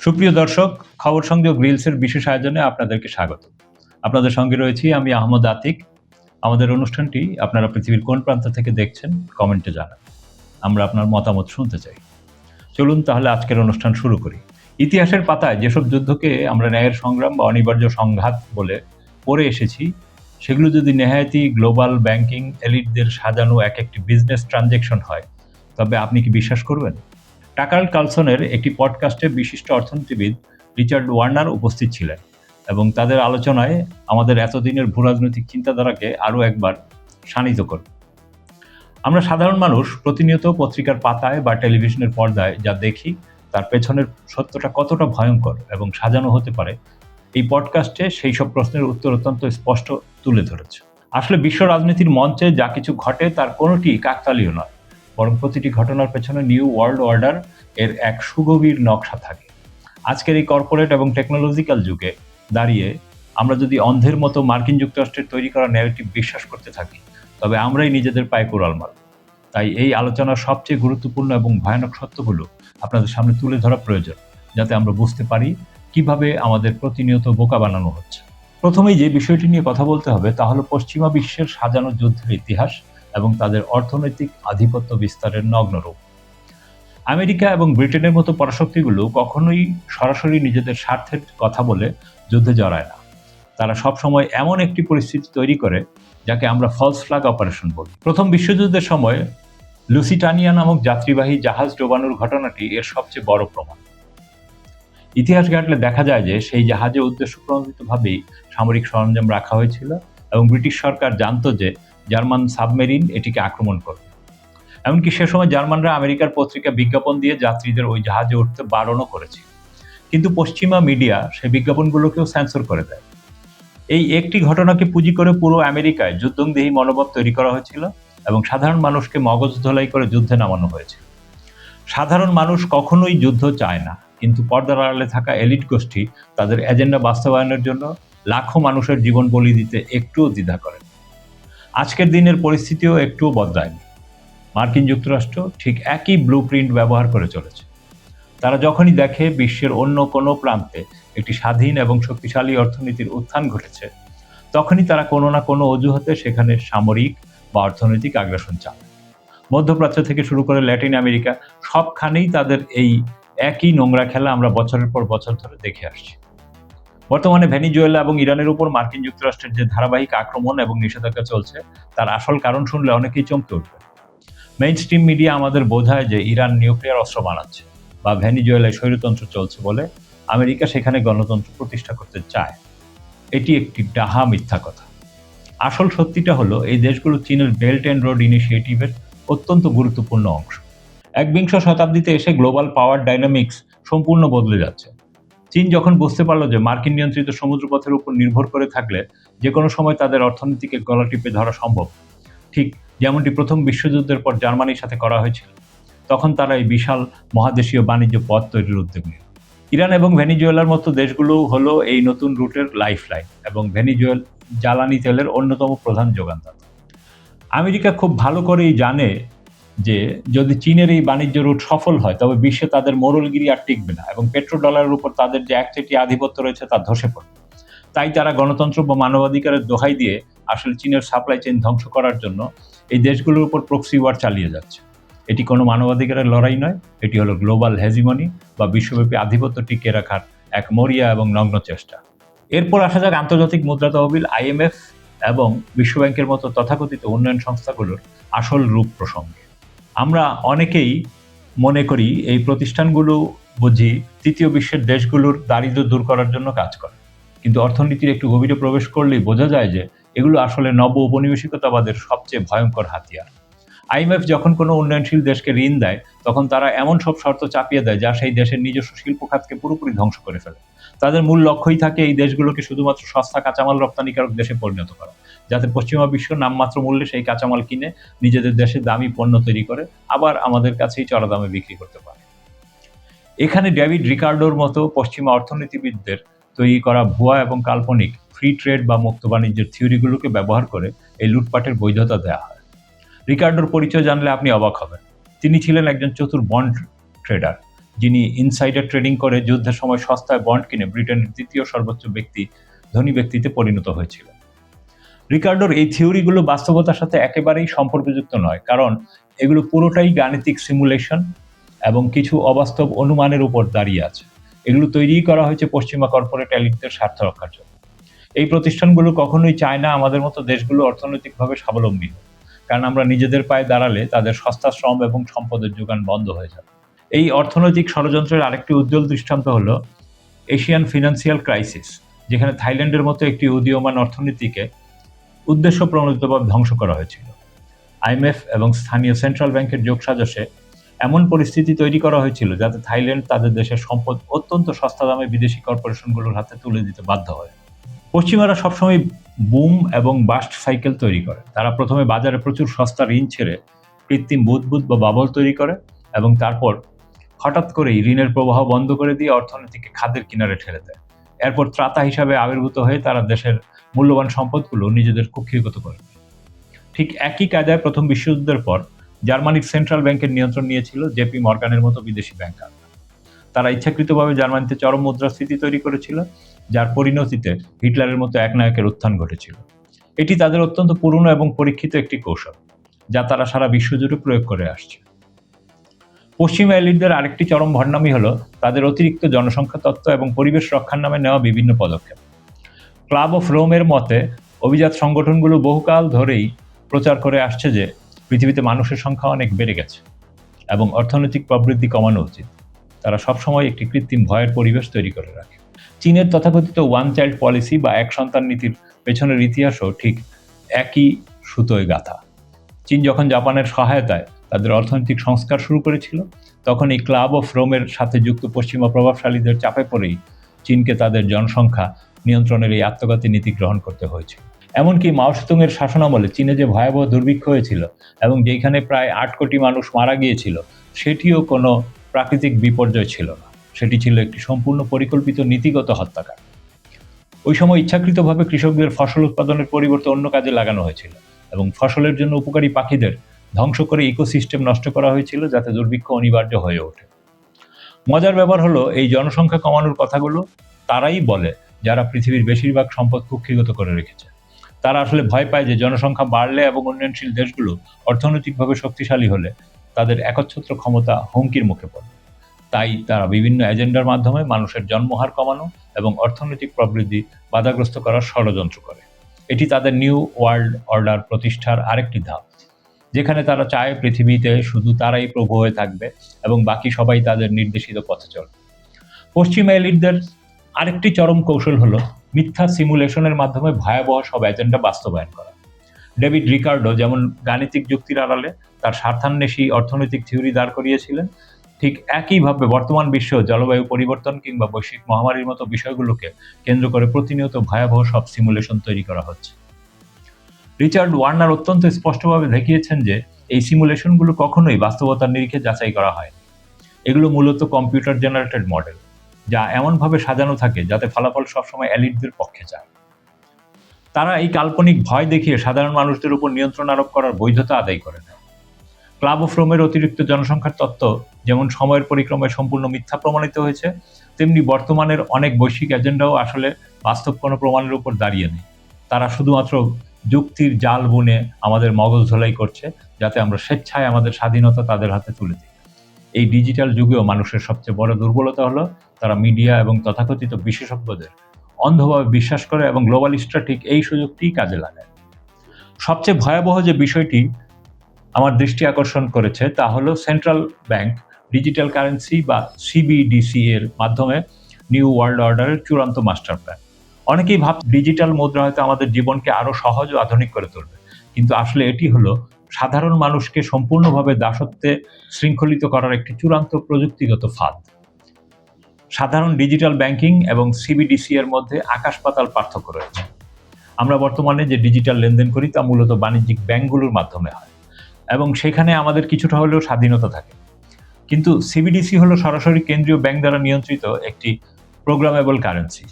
সুপ্রিয় দর্শক, খবর সংযোগ রিলসের বিশেষ আয়োজনে আপনাদেরকে স্বাগত। আপনাদের সঙ্গে রয়েছি আমি আহমদ আতিক। আমাদের অনুষ্ঠানটি আপনারা পৃথিবীর কোন প্রান্ত থেকে দেখছেন কমেন্টে জানান। আমরা আপনার মতামত শুনতে চাই। চলুন তাহলে আজকের অনুষ্ঠান শুরু করি। ইতিহাসের পাতায় যেসব যুদ্ধকে আমরা ন্যায়ের সংগ্রাম বা অনিবার্য সংঘাত বলে পড়ে এসেছি, সেগুলো যদি নেহায়েতি গ্লোবাল ব্যাংকিং এলিটদের সাজানো একটি বিজনেস ট্রানজ্যাকশন হয়, তবে আপনি কি বিশ্বাস করবেন? টাকার কালসনের একটি পডকাস্টে বিশিষ্ট অর্থনীতিবিদ রিচার্ড ওয়ার্নার উপস্থিত ছিলেন এবং তাদের আলোচনায় আমাদের এতদিনের ভূরাজনৈতিক চিন্তাধারাকে আরও একবার শানিত করবে। আমরা সাধারণ মানুষ প্রতিনিয়ত পত্রিকার পাতায় বা টেলিভিশনের পর্দায় যা দেখি, তার পেছনের সত্যটা কতটা ভয়ঙ্কর এবং সাজানো হতে পারে, এই পডকাস্টে সেই সব প্রশ্নের উত্তর অত্যন্ত স্পষ্ট তুলে ধরেছে। আসলে বিশ্ব রাজনীতির মঞ্চে যা কিছু ঘটে তার কোনোটি কাকতালীয় নয়, বরং প্রতিটি ঘটনার পেছনে নিউ ওয়ার্ল্ড অর্ডার এর এক সুগভীর নকশা থাকে। আজকের এই কর্পোরেট এবং টেকনোলজিক্যাল যুগে দাঁড়িয়ে আমরা যদি অন্ধের মতো মার্কিন যুক্তরাষ্ট্রের তৈরি করা ন্যারেটিভ বিশ্বাস করতে থাকি, তবে আমরাই নিজেদের পায়ে কুড়াল মারব। তাই এই আলোচনার সবচেয়ে গুরুত্বপূর্ণ এবং ভয়ানক সত্যগুলো আপনাদের সামনে তুলে ধরা প্রয়োজন, যাতে আমরা বুঝতে পারি কিভাবে আমাদের প্রতিনিয়ত বোকা বানানো হচ্ছে। প্রথমেই যে বিষয়টি নিয়ে কথা বলতে হবে তা হলো পশ্চিমা বিশ্বের সাজানো যুদ্ধের ইতিহাস এবং তাদের অর্থনৈতিক আধিপত্য বিস্তারের নগ্ন রূপ। আমেরিকা এবং ব্রিটেনের মতো পরাশক্তিগুলো কখনোই সরাসরি নিজেদের স্বার্থের কথা বলে যুদ্ধে জড়ায় না। তারা সবসময় এমন একটি পরিস্থিতি তৈরি করে যাকে আমরা ফলস ফ্ল্যাগ অপারেশন বলি। প্রথম বিশ্বযুদ্ধের সময় লুসিটানিয়া নামক যাত্রীবাহী জাহাজ ডোবানোর ঘটনাটি এর সবচেয়ে বড় প্রমাণ। ইতিহাস ঘাটলে দেখা যায় যে সেই জাহাজে উদ্দেশ্যপ্রণোদিতভাবেই সামরিক সরঞ্জাম রাখা হয়েছিল এবং ব্রিটিশ সরকার জানত যে জার্মান সাবমেরিন এটিকে আক্রমণ করবে। এমনকি সে সময় জার্মানরা আমেরিকার পত্রিকা বিজ্ঞাপন দিয়ে যাত্রীদের ওই জাহাজে উঠতে বারণও করেছিল। কিন্তু পশ্চিমা মিডিয়া সেই বিজ্ঞাপনগুলোকেও সেন্সর করে দেয়। এই একটি ঘটনাকে পুঁজি করে পুরো আমেরিকায় যুদ্ধংদেহী মনোভাব তৈরি করা হয়েছিল এবং সাধারণ মানুষকে মগজ ধোলাই করে যুদ্ধে নামানো হয়েছিল। সাধারণ মানুষ কখনোই যুদ্ধ চায় না, কিন্তু পর্দার আড়ালে থাকা এলিট গোষ্ঠী তাদের এজেন্ডা বাস্তবায়নের জন্য লাখো মানুষের জীবন বলি দিতে একটুও দ্বিধা করে। আজকের দিনের পরিস্থিতিও একটুও বদলায়নি। মার্কিন যুক্তরাষ্ট্র ঠিক একই ব্লুপ্রিন্ট ব্যবহার করে চলেছে। তারা যখনই দেখে বিশ্বের অন্য কোনো প্রান্তে একটি স্বাধীন এবং শক্তিশালী অর্থনীতির উত্থান ঘটেছে, তখনই তারা কোনো না কোনো অজুহাতে সেখানে সামরিক বা অর্থনৈতিক আগ্রাসন চালায়। মধ্যপ্রাচ্য থেকে শুরু করে ল্যাটিন আমেরিকা, সবখানেই তাদের এই একই নোংরা খেলা আমরা বছরের পর বছর ধরে দেখে আসছি। বর্তমানে ভেনিজুয়েলা এবং ইরানের উপর মার্কিন যুক্তরাষ্ট্রের যে ধারাবাহিক আক্রমণ এবং নিষেধাজ্ঞা চলছে, তার আসল কারণ শুনলে অনেকেই চমকে উঠবে। মেইনস্ট্রিম মিডিয়া আমাদের বোঝায় যে ইরান নিউক্লিয়ার অস্ত্র বানাচ্ছে বা ভেনিজুয়েলায় স্বৈরতন্ত্র চলছে বলে আমেরিকা সেখানে গণতন্ত্র প্রতিষ্ঠা করতে চায়। এটি একটি ডাহা মিথ্যা কথা। আসল সত্যিটা হলো এই দেশগুলো চীনের বেল্ট অ্যান্ড রোড ইনিশিয়েটিভের অত্যন্ত গুরুত্বপূর্ণ অংশ। একবিংশ শতাব্দীতে এসে গ্লোবাল পাওয়ার ডাইনামিক্স সম্পূর্ণ বদলে যাচ্ছে। চীন যখন বুঝতে পারল যে মার্কিন নিয়ন্ত্রিত সমুদ্রপথের উপর নির্ভর করে থাকলে যে কোনো সময় তাদের অর্থনীতিকে গলা টিপে ধরা সম্ভব, ঠিক যেমনটি প্রথম বিশ্বযুদ্ধের পর জার্মানির সাথে করা হয়েছিল, তখন তারা এই বিশাল মহাদেশীয় বাণিজ্য পথ তৈরির উদ্যোগ নিল। ইরান এবং ভেনিজুয়েলার মতো দেশগুলো হলো এই নতুন রুটের লাইফলাইন এবং ভেনিজুয়েল জ্বালানি তেলের অন্যতম প্রধান যোগানদাতা। আমেরিকা খুব ভালো করেই জানে যে যদি চীনের এই বাণিজ্য রুট সফল হয়, তবে বিশ্বে তাদের মোড়লগিরি আর টিকবে না এবং পেট্রোডলারের উপর তাদের যে একচেটিয়া আধিপত্য রয়েছে তা ধসে পড়বে। তাই তারা গণতন্ত্র বা মানবাধিকারের দোহাই দিয়ে আসলে চীনের সাপ্লাই চেইন ধ্বংস করার জন্য এই দেশগুলোর উপর প্রক্সি ওয়ার চালিয়ে যাচ্ছে। এটি কোনো মানবাধিকারের লড়াই নয়, এটি হলো গ্লোবাল হেজিমনি বা বিশ্বব্যাপী আধিপত্য টিকিয়ে রাখার এক মরিয়া এবং নগ্ন চেষ্টা। এরপর আসা যাক আন্তর্জাতিক মুদ্রা তহবিল IMF এবং বিশ্বব্যাংকের মতো তথাকথিত উন্নয়ন সংস্থাগুলোর আসল রূপ প্রসঙ্গে। আমরা অনেকেই মনে করি এই প্রতিষ্ঠানগুলো বুঝি তৃতীয় বিশ্বের দেশগুলোর দারিদ্র্য দূর করার জন্য কাজ করে, কিন্তু অর্থনীতির একটু গভীরে প্রবেশ করলেই বোঝা যায় যে এগুলো আসলে নব উপনিবেশিকতাবাদের সবচেয়ে ভয়ঙ্কর হাতিয়ার। IMF যখন কোনো উন্নয়নশীল দেশকে ঋণ দেয়, তখন তারা এমন সব শর্ত চাপিয়ে দেয় যা সেই দেশের নিজস্ব শিল্প খাতকে পুরোপুরি ধ্বংস করে ফেলে। তাদের মূল লক্ষ্যই থাকে এই দেশগুলোকে শুধুমাত্র সস্তা কাঁচামাল রপ্তানিকারক দেশে পরিণত করা, যাতে পশ্চিমা বিশ্ব নামমাত্র মূল্যে সেই কাঁচামাল কিনে নিজেদের দেশে দামি পণ্য তৈরি করে আবার আমাদের কাছেই চড়া দামে বিক্রি করতে পারে। এখানে ডেভিড রিকার্ডোর মতো পশ্চিমা অর্থনীতিবিদদের তৈরি করা ভুয়া এবং কাল্পনিক ফ্রি ট্রেড বা মুক্ত বাণিজ্যের থিওরিগুলোকে ব্যবহার করে এই লুটপাটের বৈধতা দেওয়া হয়। রিকার্ডোর পরিচয় জানলে আপনি অবাক হবেন। তিনি ছিলেন একজন চতুর বন্ড ট্রেডার, যিনি ইনসাইডার ট্রেডিং করে যুদ্ধের সময় সস্তায় বন্ড কিনে ব্রিটেনের দ্বিতীয় সর্বোচ্চ ধনী ব্যক্তিতে পরিণত হয়েছিল। রিকার্ডোর এই থিওরিগুলো বাস্তবতার সাথে একেবারেই সম্পর্কযুক্ত নয়, কারণ এগুলো পুরোটাই গাণিতিক সিমুলেশন এবং কিছু অবাস্তব অনুমানের উপর দাঁড়িয়ে আছে। এগুলো তৈরি করা হয়েছে পশ্চিমা কর্পোরেট এলিটদের স্বার্থ রক্ষার জন্য। এই প্রতিষ্ঠানগুলো কখনোই চায় না আমাদের মতো দেশগুলো অর্থনৈতিকভাবে স্বাবলম্বী হোক, কারণ আমরা নিজেদের পায়ে দাঁড়ালে তাদের সস্তা শ্রম এবং সম্পদের যোগান বন্ধ হয়ে যাবে। এই অর্থনৈতিক ষড়যন্ত্রের আরেকটি উজ্জ্বল দৃষ্টান্ত হলো এশিয়ান ফিনান্সিয়াল ক্রাইসিস, যেখানে থাইল্যান্ডের মতো একটি উদীয়মান অর্থনীতিকে উদ্দেশ্যপ্রণোদিতভাবে ধ্বংস করা হয়েছিল। আইএমএফ এবং স্থানীয় সেন্ট্রাল ব্যাংকের যোগসাজশে এমন পরিস্থিতি তৈরি করা হয়েছিল যাতে থাইল্যান্ড তাদের দেশের সম্পদ অত্যন্ত সস্তা দামে বিদেশি কর্পোরেশনগুলোর হাতে তুলে দিতে বাধ্য হয়। পশ্চিমারা সবসময় বুম এবং বাস্ট সাইকেল তৈরি করে। তারা প্রথমে বাজারে প্রচুর সস্তা ঋণ ছেড়ে কৃত্রিম বুদবুদ বা বাবল তৈরি করে এবং তারপর হঠাৎ করেই ঋণের প্রবাহ বন্ধ করে দিয়ে অর্থনীতিকে খাদের কিনারে ঠেলে দেয়। এরপর ত্রাতা হিসাবে আবির্ভূত হয়ে তারা দেশের মূল্যবান সম্পদগুলো নিজেদের কুক্ষিগত করে। ঠিক একই কায়দায় প্রথম বিশ্বযুদ্ধের পর জার্মানির সেন্ট্রাল ব্যাংকের নিয়ন্ত্রণ নিয়েছিল জেপি মর্গানের মতো বিদেশি ব্যাংকার। তারা ইচ্ছাকৃতভাবে জার্মানিতে চরম মুদ্রাস্ফীতি তৈরি করেছিল, যার পরিণতিতে হিটলারের মতো এক নায়কের উত্থান ঘটেছিল। এটি তাদের অত্যন্ত পুরনো এবং পরীক্ষিত একটি কৌশল, যা তারা সারা বিশ্বজুড়ে প্রয়োগ করে আসছে। পশ্চিমা এলিটদের আরেকটি চরম ভণ্ডামি হলো তাদের অতিরিক্ত জনসংখ্যা তত্ত্ব এবং পরিবেশ রক্ষার নামে নেওয়া বিভিন্ন পদক্ষেপ। ক্লাব অফ রোমের মতে অভিজাত সংগঠনগুলো বহুকাল ধরেই প্রচার করে আসছে যে পৃথিবীতে মানুষের সংখ্যা অনেক বেড়ে গেছে এবং অর্থনৈতিক প্রবৃদ্ধি কমানো উচিত। তারা সবসময় একটি কৃত্রিম ভয়ের পরিবেশ তৈরি করে রাখে। চীনের তথাকথিত ওয়ান চাইল্ড পলিসি বা এক সন্তান নীতির পেছনের ইতিহাসও ঠিক একই সুতোয় গাঁথা। চীন যখন জাপানের সহায়তায় তাদের অর্থনৈতিক সংস্কার শুরু করেছিল, তখন এই ক্লাব অফ রোমের সাথে যুক্ত পশ্চিমা প্রভাবশালীদের চাপে পড়েই চীনকে তাদের জনসংখ্যা নিয়ন্ত্রণের এই আত্মঘাতী নীতি গ্রহণ করতে হয়েছিল। এমনকি মাও সেতুংয়ের শাসনামলে চীনে যে ভয়াবহ দুর্ভিক্ষ হয়েছিল এবং যেখানে প্রায় 8 কোটি মানুষ মারা গিয়েছিল, সেটিও কোনো প্রাকৃতিক বিপর্যয় ছিল না। সেটি ছিল একটি সম্পূর্ণ পরিকল্পিত নীতিগত হত্যাকাণ্ড। ওই সময় ইচ্ছাকৃতভাবে কৃষকদের ফসল উৎপাদনের পরিবর্তে অন্য কাজে লাগানো হয়েছিল এবং ফসলের জন্য উপকারী পাখিদের ধ্বংস করে ইকোসিস্টেম নষ্ট করা হয়েছিল যাতে দুর্ভিক্ষ অনিবার্য হয়ে ওঠে। মজার ব্যাপার হলো, এই জনসংখ্যা কমানোর কথাগুলো তারাই বলে যারা পৃথিবীর বেশিরভাগ সম্পদ কুক্ষিগত করে রেখেছে। তারা আসলে ভয় পায় যে জনসংখ্যা বাড়লে এবং উন্নয়নশীল দেশগুলো অর্থনৈতিকভাবে শক্তিশালী হলে তাদের একচ্ছত্র ক্ষমতা হুমকির মুখে পড়বে। তাই তারা বিভিন্ন এজেন্ডার মাধ্যমে মানুষের জন্মহার কমানো এবং অর্থনৈতিক প্রবৃদ্ধি বাধাগ্রস্ত করার ষড়যন্ত্র করে। এটি তাদের নিউ ওয়ার্ল্ড অর্ডার প্রতিষ্ঠার আরেকটি ধাপ, যেখানে তারা চায় পৃথিবীতে শুধু তারাই প্রভু হয়ে থাকবে এবং বাকি সবাই তাদের নির্দেশিত পথে চলবে। পশ্চিমা এলিটদের আরেকটি চরম কৌশল হলো মিথ্যা সিমুলেশনের মাধ্যমে ভয়াবহ সব এজেন্ডা বাস্তবায়ন করা। ডেভিড রিকার্ডো যেমন গাণিতিক যুক্তির আড়ালে তার স্বার্থান্বেষী অর্থনৈতিক থিওরি দাঁড় করিয়েছিলেন, ঠিক একইভাবে বর্তমান বিশ্ব জলবায়ু পরিবর্তন কিংবা বৈশ্বিক মহামারীর মতো বিষয়গুলোকে কেন্দ্র করে প্রতিনিয়ত ভয়াবহ সব সিমুলেশন তৈরি করা হচ্ছে। রিচার্ড ওয়ার্নার অত্যন্ত স্পষ্টভাবে দেখিয়েছেন যে এই সিমুলেশনগুলো কখনোই বাস্তবতার নিরিখে যাচাই করা হয়। এগুলো মূলত কম্পিউটার জেনারেটেড মডেল, যা এমনভাবে সাজানো থাকে যাতে ফলাফল সবসময় এলিটদের পক্ষে যায়। তারা এই কাল্পনিক ভয় দেখিয়ে সাধারণ মানুষদের উপর নিয়ন্ত্রণ আরোপ করার বৈধতা আদায় করে নেয়। ক্লাব অফ রোমের অতিরিক্ত জনসংখ্যার তত্ত্ব যেমন সময়ের পরিক্রমায় সম্পূর্ণ মিথ্যা প্রমাণিত হয়েছে, তেমনি বর্তমানের অনেক বৈশ্বিক এজেন্ডাও আসলে বাস্তব কোনো প্রমাণের উপর দাঁড়িয়ে নেই। তারা শুধুমাত্র যুক্তির জাল বুনে আমাদের মগজ ধোলাই করছে, যাতে আমরা স্বেচ্ছায় আমাদের স্বাধীনতা তাদের হাতে তুলে দিই। এই ডিজিটাল যুগেও মানুষের সবচেয়ে বড় দুর্বলতা হলো তারা মিডিয়া এবং তথাকথিত বিশেষজ্ঞদের অন্ধভাবে বিশ্বাস করে এবং গ্লোবালিস্টরা ঠিক এই সুযোগটিই কাজে লাগায়। সবচেয়ে ভয়াবহ যে বিষয়টি আমার দৃষ্টি আকর্ষণ করেছে তা হলো সেন্ট্রাল ব্যাংক ডিজিটাল কারেন্সি বা সিবিডিসি এর মাধ্যমে নিউ ওয়ার্ল্ড অর্ডারের চূড়ান্ত মাস্টার প্ল্যান। অনেকেই ডিজিটাল মুদ্রা হয়তো আমাদের জীবনকে আরো সহজ ও আধুনিক করে তুলবে, কিন্তু আসলে এটি হলো সাধারণ মানুষকে সম্পূর্ণভাবে দাসত্বে শৃঙ্খলিত করার একটি চূড়ান্ত প্রযুক্তিগত ফাঁদ। সাধারণ ডিজিটাল ব্যাংকিং এবং সিবিডিসি এর মধ্যে আকাশ পাতাল পার্থক্য রয়েছে। আমরা বর্তমানে যে ডিজিটাল লেনদেন করি তা মূলত বাণিজ্যিক ব্যাংকগুলোর মাধ্যমে হয় এবং সেখানে আমাদের কিছুটা হলেও স্বাধীনতা থাকে। কিন্তু সিবিডিসি হলো সরাসরি কেন্দ্রীয় ব্যাংক দ্বারা নিয়ন্ত্রিত একটি প্রোগ্রামেবল কারেন্সি।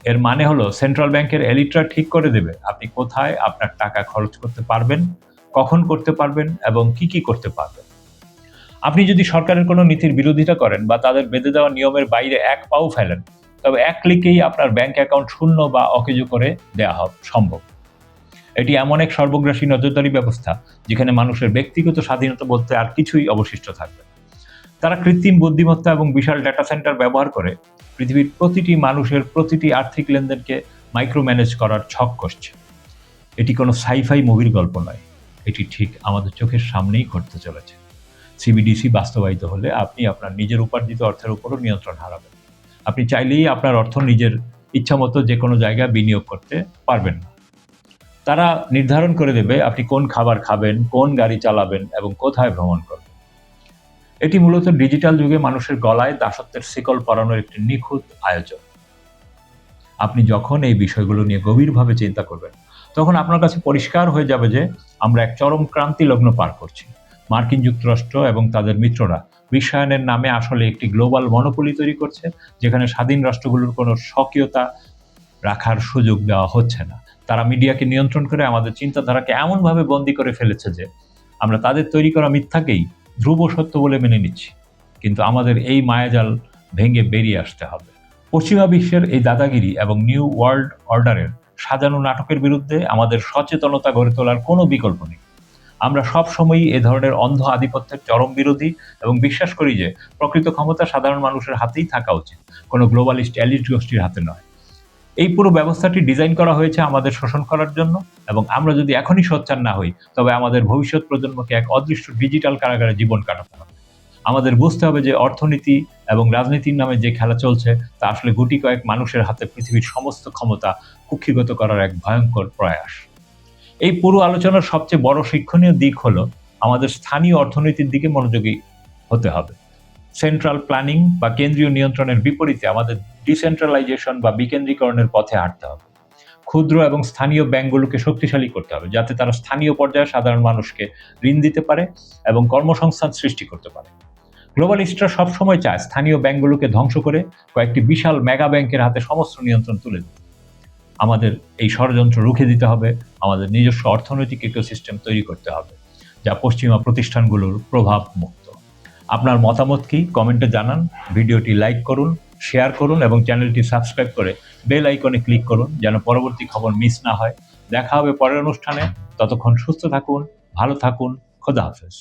এর মানে হলো সেন্ট্রাল ব্যাংকের এলিটরা ঠিক করে দেবে আপনি কোথায় আপনার টাকা খরচ করতে পারবেন, কখন করতে পারবেন এবং কি করতে পারবেন। আপনি যদি সরকারের কোনো নীতির বিরোধিতা করেন বা তাদের বেঁধে দেওয়া নিয়মের বাইরে এক পাও ফেলেন, তবে এক ক্লিকেই আপনার ব্যাংক অ্যাকাউন্ট শূন্য বা অকেজো করে দেওয়া সম্ভব। এটি এমন এক সর্বগ্রাসী নজরদারি ব্যবস্থা যেখানে মানুষের ব্যক্তিগত স্বাধীনতা বলতে আর কিছুই অবশিষ্ট থাকবে না। তারা কৃত্রিম বুদ্ধিমত্তা এবং বিশাল ডেটা সেন্টার ব্যবহার করে পৃথিবীর প্রতিটি মানুষের প্রতিটি আর্থিক লেনদেনকে মাইক্রো ম্যানেজ করার ছক কষছে। এটি কোনো সাইফাই মুভির গল্প নয়, এটি ঠিক আমাদের চোখের সামনেই ঘটতে চলেছে। সিবিডিসি বাস্তবায়িত হলে আপনি আপনার নিজের উপার্জিত অর্থের উপরও নিয়ন্ত্রণ হারাবেন। আপনি চাইলেই আপনার অর্থ নিজের ইচ্ছামতো যে কোনো জায়গায় বিনিয়োগ করতে পারবেন না। তারা নির্ধারণ করে দেবে আপনি কোন খাবার খাবেন, কোন গাড়ি চালাবেন এবং কোথায় ভ্রমণ করবেন। এটি মূলত ডিজিটাল যুগে মানুষের গলায় দাসত্বের শিকল পরানোর একটি নিখুঁত আয়োজন। আপনি যখন এই বিষয়গুলো নিয়ে গভীরভাবে চিন্তা করবেন, তখন আপনার কাছে পরিষ্কার হয়ে যাবে যে আমরা এক চরম ক্রান্তি লগ্ন পার করছি। মার্কিন যুক্তরাষ্ট্র এবং তাদের মিত্ররা বিশ্বায়নের নামে আসলে একটি গ্লোবাল মনোপলি তৈরি করছে, যেখানে স্বাধীন রাষ্ট্রগুলোর কোনো স্বকীয়তা রাখার সুযোগ দেওয়া হচ্ছে না। তারা মিডিয়াকে নিয়ন্ত্রণ করে আমাদের চিন্তাধারাকে এমনভাবে বন্দী করে ফেলেছে যে আমরা তাদের তৈরি করা মিথ্যাকেই ধ্রুব সত্য বলে মেনে নিচ্ছি। কিন্তু আমাদের এই মায়াজাল ভেঙে বেরিয়ে আসতে হবে। পশ্চিমা বিশ্বের এই দাদাগিরি এবং নিউ ওয়ার্ল্ড অর্ডারের সাজানো নাটকের বিরুদ্ধে আমাদের সচেতনতা গড়ে তোলার কোনো বিকল্প নেই। আমরা সবসময়ই এ ধরনের অন্ধ আধিপত্যের চরম বিরোধী এবং বিশ্বাস করি যে প্রকৃত ক্ষমতা সাধারণ মানুষের হাতেই থাকা উচিত, কোনো গ্লোবালিস্ট এলিট গোষ্ঠীর হাতে নয়। এই পুরো ব্যবস্থাটি ডিজাইন করা হয়েছে আমাদের শোষণ করার জন্য, এবং আমরা যদি এখনই সোচ্চার না হই তবে আমাদের ভবিষ্যৎ প্রজন্মকে এক অদৃশ্য ডিজিটাল কারাগারে জীবন কাটাতে হবে। আমাদের বুঝতে হবে যে অর্থনীতি এবং রাজনীতির নামে যে খেলা চলছে তা আসলে গুটি কয়েক মানুষের হাতে পৃথিবীর সমস্ত ক্ষমতা কুক্ষিগত করার এক ভয়ঙ্কর প্রয়াস। এই পুরো আলোচনার সবচেয়ে বড় শিক্ষণীয় দিক হলো আমাদের স্থানীয় অর্থনীতির দিকে মনোযোগী হতে হবে। সেন্ট্রাল প্ল্যানিং বা কেন্দ্রীয় নিয়ন্ত্রণের বিপরীতে আমাদের ডিসেন্ট্রালাইজেশন বা বিকেন্দ্রীকরণের পথে হাঁটতে হবে। ক্ষুদ্র এবং স্থানীয় ব্যাংকগুলোকে শক্তিশালী করতে হবে যাতে তারা স্থানীয় পর্যায়ে সাধারণ মানুষকে ঋণ দিতে পারে এবং কর্মসংস্থান সৃষ্টি করতে পারে। গ্লোবালিস্টরা সবসময় চায় স্থানীয় ব্যাংকগুলোকে ধ্বংস করে কয়েকটি বিশাল মেগা ব্যাংকের হাতে সমস্ত নিয়ন্ত্রণ তুলে দিতে। আমাদের এই ষড়যন্ত্র রুখে দিতে হবে, আমাদের নিজস্ব অর্থনৈতিক ইকোসিস্টেম তৈরি করতে হবে যা পশ্চিমা প্রতিষ্ঠানগুলোর প্রভাব মুক্ত। আপনার মতামত কি কমেন্টে জানান, ভিডিওটি লাইক করুন, শেয়ার করুন এবং চ্যানেলটি সাবস্ক্রাইব করে বেল আইকনে ক্লিক করুন যেন পরবর্তী খবর মিস না হয়। দেখা হবে পরের অনুষ্ঠানে। ততক্ষণ সুস্থ থাকুন, ভালো থাকুন, খোদা হাফেজ।